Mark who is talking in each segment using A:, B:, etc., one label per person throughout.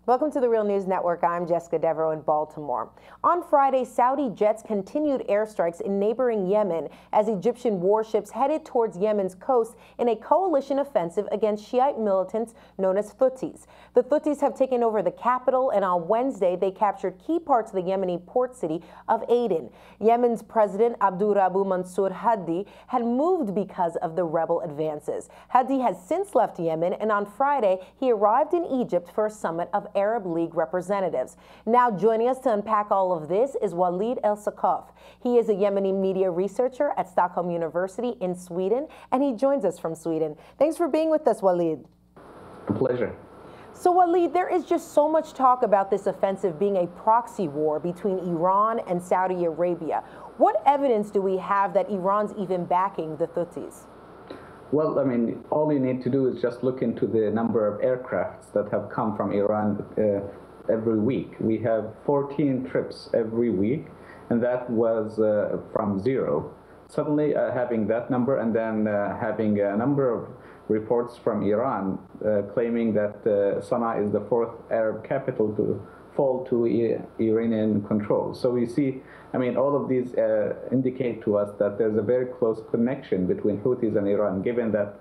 A: Welcome to the Real News Network. I'm Jessica Devereaux in Baltimore. On Friday, Saudi jets continued airstrikes in neighboring Yemen as Egyptian warships headed towards Yemen's coast in a coalition offensive against Shiite militants known as Houthis. The Houthis have taken over the capital, and on Wednesday, they captured key parts of the Yemeni port city of Aden. Yemen's President Abdurabu Mansour Hadi had moved because of the rebel advances. Hadi has since left Yemen, and on Friday, he arrived in Egypt for a summit of Arab League representatives. Now joining us to unpack all of this is Walid Al-Saqaf. He is a Yemeni media researcher at Stockholm University in Sweden, and he joins us from Sweden. Thanks for being with us, Walid.
B: A pleasure.
A: So Walid, there is just so much talk about this offensive being a proxy war between Iran and Saudi Arabia. What evidence do we have that Iran's even backing the Houthis?
B: Well, I mean, all you need to do is just look into the number of aircrafts that have come from Iran every week. We have 14 trips every week, and that was from zero. Suddenly having that number and then having a number of reports from Iran claiming that Sana'a is the fourth Arab capital to fall to Iranian control. So we see, I mean, all of these indicate to us that there's a very close connection between Houthis and Iran, given that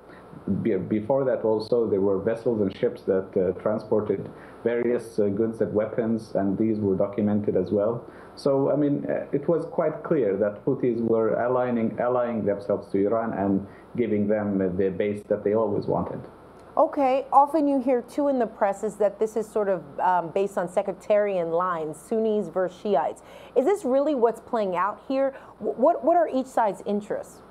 B: before that also there were vessels and ships that transported various goods and weapons, and these were documented as well. So, I mean, it was quite clear that Houthis were allying themselves to Iran and giving them the base that they always wanted.
A: Okay, often you hear too in the press is that this is sort of based on sectarian lines, Sunnis versus Shiites. Is this really what's playing out here? What are each side's interests?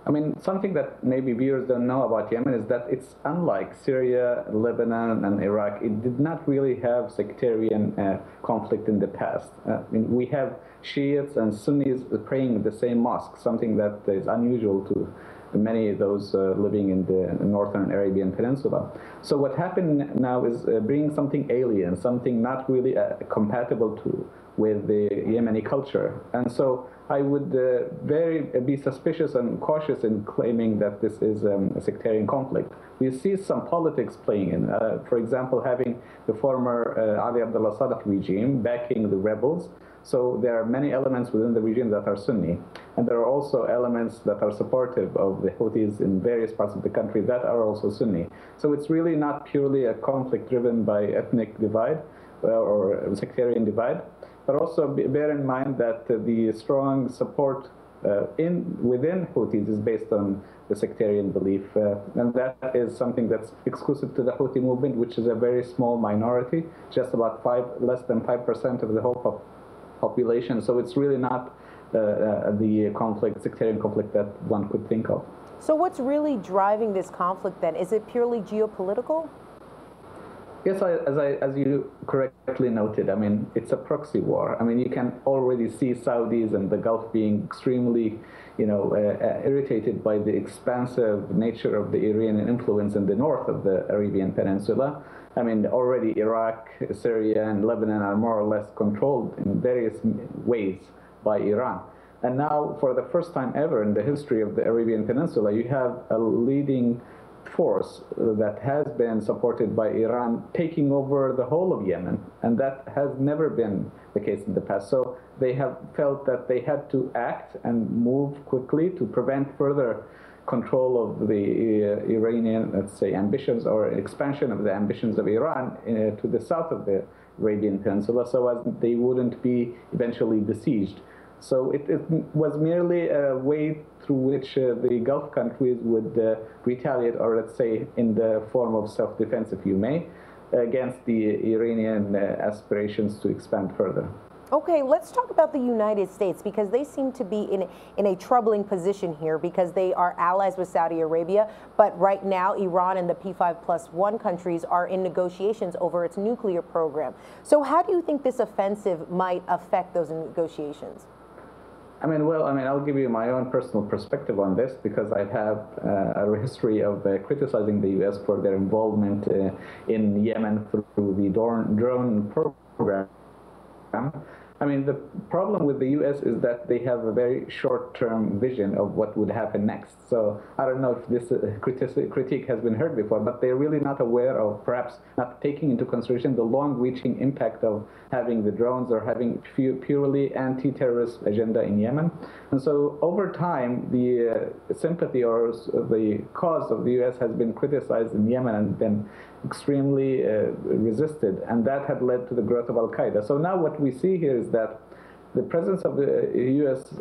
B: I mean, something that maybe viewers don't know about Yemen is that it's unlike Syria, Lebanon, and Iraq. It did not really have sectarian conflict in the past. I mean, we have Shiites and Sunnis praying in the same mosque, something that is unusual to many of those living in the northern Arabian Peninsula. So what happened now is bringing something alien, something not really compatible with the Yemeni culture. And so I would be suspicious and cautious in claiming that this is a sectarian conflict. We see some politics playing in. For example, having the former Ali Abdullah regime backing the rebels. So there are many elements within the region that are Sunni, and there are also elements that are supportive of the Houthis in various parts of the country that are also Sunni. So it's really not purely a conflict driven by ethnic divide or sectarian divide, but also bear in mind that the strong support within Houthis is based on the sectarian belief, and that is something that's exclusive to the Houthi movement, which is a very small minority, just about less than 5% of the whole population. So it's really not the sectarian conflict that one could think of.
A: So what's really driving this conflict then? Is it purely geopolitical?
B: Yes, as you correctly noted, I mean, it's a proxy war. I mean, you can already see Saudis and the Gulf being extremely, irritated by the expansive nature of the Iranian influence in the north of the Arabian Peninsula. I mean, already Iraq, Syria, and Lebanon are more or less controlled in various ways by Iran. And now, for the first time ever in the history of the Arabian Peninsula, you have a leading force that has been supported by Iran taking over the whole of Yemen, and that has never been the case in the past. So they have felt that they had to act and move quickly to prevent further control of the Iranian, let's say, ambitions or expansion of the ambitions of Iran to the south of the Arabian Peninsula, so as they wouldn't be eventually besieged. So it was merely a way through which the Gulf countries would retaliate, or let's say in the form of self-defense, if you may, against the Iranian aspirations to expand further.
A: Okay, let's talk about the United States, because they seem to be in a troubling position here because they are allies with Saudi Arabia, but right now Iran and the P5+1 countries are in negotiations over its nuclear program. So how do you think this offensive might affect those negotiations?
B: I'll give you my own personal perspective on this because I have a history of criticizing the U.S. for their involvement in Yemen through the drone program. I mean, the problem with the U.S. is that they have a very short-term vision of what would happen next. So I don't know if this critique has been heard before, but they're really not aware of, perhaps not taking into consideration the long-reaching impact of having the drones or having purely anti-terrorist agenda in Yemen. And so over time, the sympathy or the cause of the U.S. has been criticized in Yemen and been extremely resisted, and that had led to the growth of Al-Qaeda. So now what we see here is that the presence of the U.S.,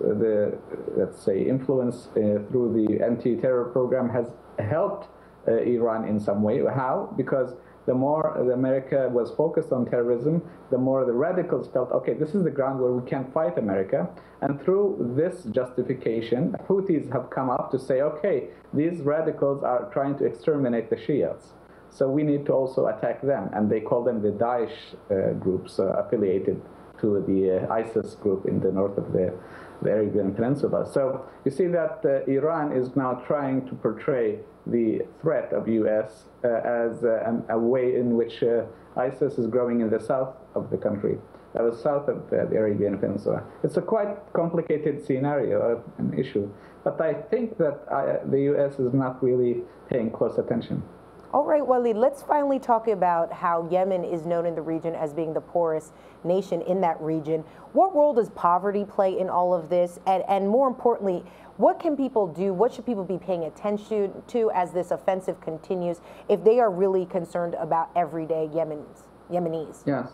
B: let's say, influence through the anti-terror program has helped Iran in some way. How? Because the more America was focused on terrorism, the more the radicals felt, okay, this is the ground where we can fight America. And through this justification, Houthis have come up to say, okay, these radicals are trying to exterminate the Shias, so we need to also attack them. And they call them the Daesh groups affiliated to the ISIS group in the north of the Arabian Peninsula. So you see that Iran is now trying to portray the threat of U.S. As a way in which ISIS is growing in the south of the country, south of the Arabian Peninsula. It's a quite complicated scenario, an issue, but I think that the U.S. is not really paying close attention.
A: All right, Walid, let's finally talk about how Yemen is known in the region as being the poorest nation in that region. What role does poverty play in all of this? And more importantly, what can people do? What should people be paying attention to as this offensive continues if they are really concerned about everyday Yemenis?
B: Yes.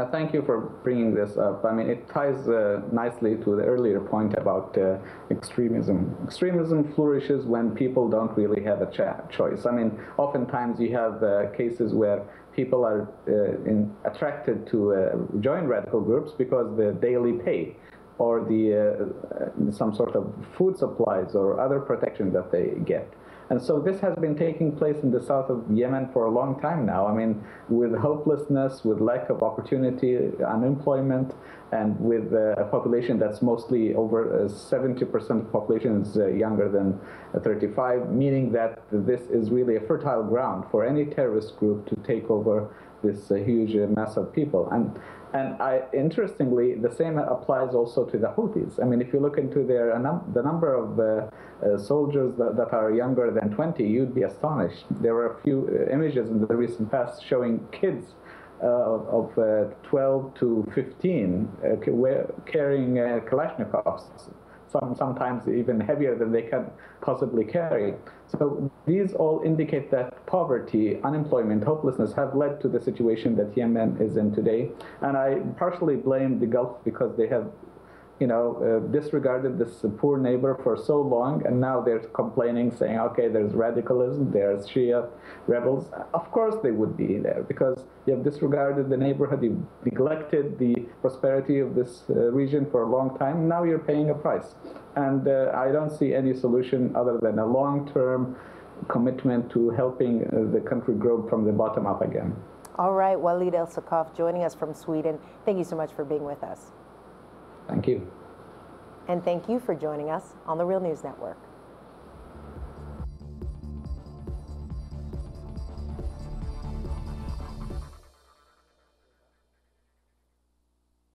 B: Thank you for bringing this up. I mean, it ties nicely to the earlier point about extremism. Extremism flourishes when people don't really have a choice. I mean, oftentimes you have cases where people are attracted to join radical groups because the daily pay or some sort of food supplies or other protection that they get. And so this has been taking place in the south of Yemen for a long time now. I mean, with hopelessness, with lack of opportunity, unemployment, and with a population that's mostly over 70% of the population is younger than 35, meaning that this is really a fertile ground for any terrorist group to take over this huge mass of people. And interestingly, the same applies also to the Houthis. I mean, if you look into the number of soldiers that are younger than 20, you'd be astonished. There were a few images in the recent past showing kids of 12 to 15 carrying Kalashnikovs, sometimes even heavier than they can possibly carry. So these all indicate that poverty, unemployment, hopelessness have led to the situation that Yemen is in today. And I partially blame the Gulf because they have, disregarded this poor neighbor for so long, and now they're complaining, saying, okay, there's radicalism, there's Shia rebels. Of course they would be there, because you have disregarded the neighborhood, you've neglected the prosperity of this region for a long time, now you're paying a price. And I don't see any solution other than a long-term commitment to helping the country grow from the bottom up again.
A: All right, Walid Al-Saqaf joining us from Sweden. Thank you so much for being with us.
B: Thank you.
A: And thank you for joining us on the Real News Network.